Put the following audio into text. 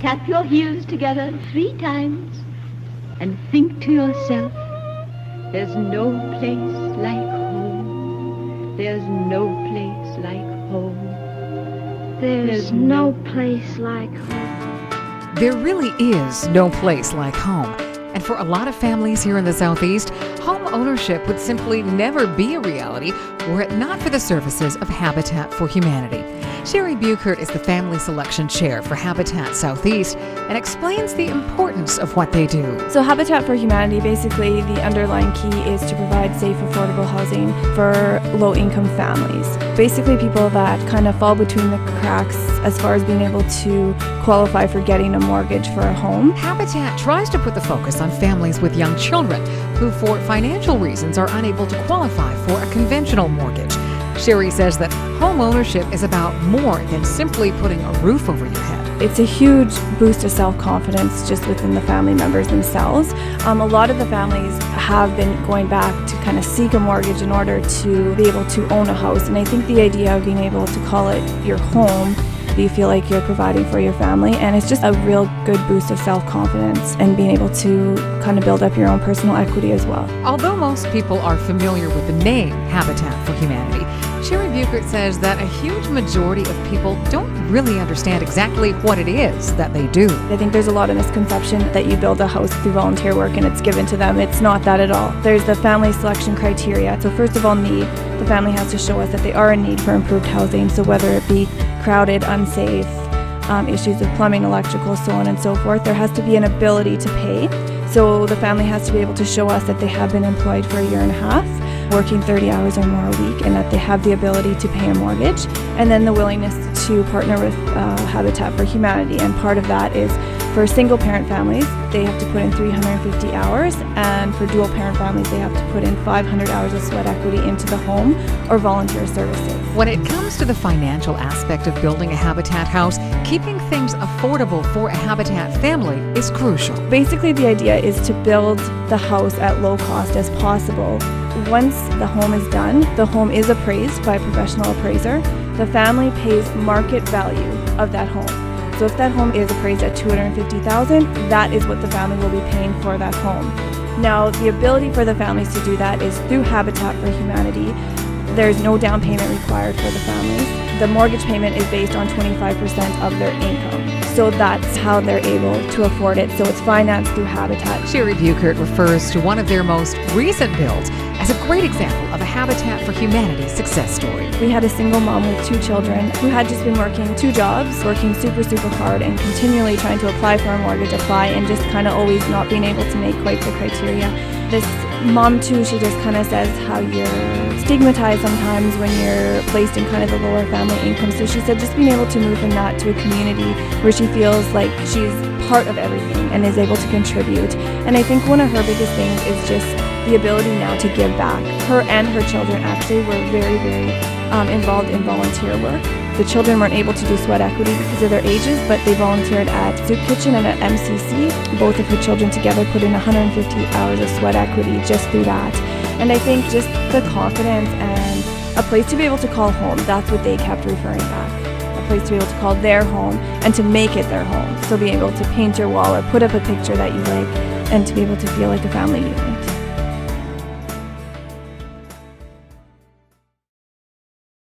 tap your heels together 3 times and think to yourself, there's no place like home. There's no place like home. There's no place like home. There really is no place like home. And for a lot of families here in the Southeast, home ownership would simply never be a reality were it not for the services of Habitat for Humanity. Sheri Bueckert is the Family Selection Chair for Habitat Southeast and explains the importance of what they do. So Habitat for Humanity, basically the underlying key is to provide safe, affordable housing for low-income families. Basically people that kind of fall between the cracks as far as being able to qualify for getting a mortgage for a home. Habitat tries to put the focus on families with young children who, for financial reasons, are unable to qualify for a conventional mortgage. Sheri says that home ownership is about more than simply putting a roof over your head. It's a huge boost of self-confidence just within the family members themselves. A lot of the families have been going back to kind of seek a mortgage in order to be able to own a house. And I think the idea of being able to call it your home, you feel like you're providing for your family, and it's just a real good boost of self-confidence and being able to kind of build up your own personal equity as well. Although most people are familiar with the name Habitat for Humanity, Sheri Bueckert says that a huge majority of people don't really understand exactly what it is that they do. I think there's a lot of misconception that you build a house through volunteer work and it's given to them. It's not that at all. There's the family selection criteria. So first of all, need. The family has to show us that they are in need for improved housing. So whether it be crowded, unsafe, issues with plumbing, electrical, so on and so forth, there has to be an ability to pay. So the family has to be able to show us that they have been employed for a year and a half, working 30 hours or more a week, and that they have the ability to pay a mortgage, and then the willingness to partner with Habitat for Humanity. And part of that is for single parent families, they have to put in 350 hours, and for dual parent families, they have to put in 500 hours of sweat equity into the home or volunteer services. When it comes to the financial aspect of building a Habitat house, keeping things affordable for a Habitat family is crucial. Basically, the idea is to build the house at low cost as possible. Once the home is done, the home is appraised by a professional appraiser. The family pays market value of that home. So if that home is appraised at $250,000, that is what the family will be paying for that home. Now, the ability for the families to do that is through Habitat for Humanity. There's no down payment required for the families. The mortgage payment is based on 25% of their income. So that's how they're able to afford it. So it's financed through Habitat. Sheri Bueckert refers to one of their most recent builds as a great example of a Habitat for Humanity success story. We had a single mom with 2 children who had just been working 2 jobs, working super hard and continually trying to apply for a mortgage, and just kind of always not being able to make quite the criteria. This mom too, she just kind of says how you're stigmatized sometimes when you're placed in kind of the lower family income. So she said just being able to move from that to a community where she feels like she's part of everything and is able to contribute. And I think one of her biggest things is just the ability now to give back. Her and her children actually were very involved in volunteer work. The children weren't able to do sweat equity because of their ages, but they volunteered at Soup Kitchen and at MCC. Both of her children together put in 150 hours of sweat equity just through that. And I think just the confidence and a place to be able to call home, that's what they kept referring back. A place to be able to call their home and to make it their home. So being able to paint your wall or put up a picture that you like and to be able to feel like a family unit.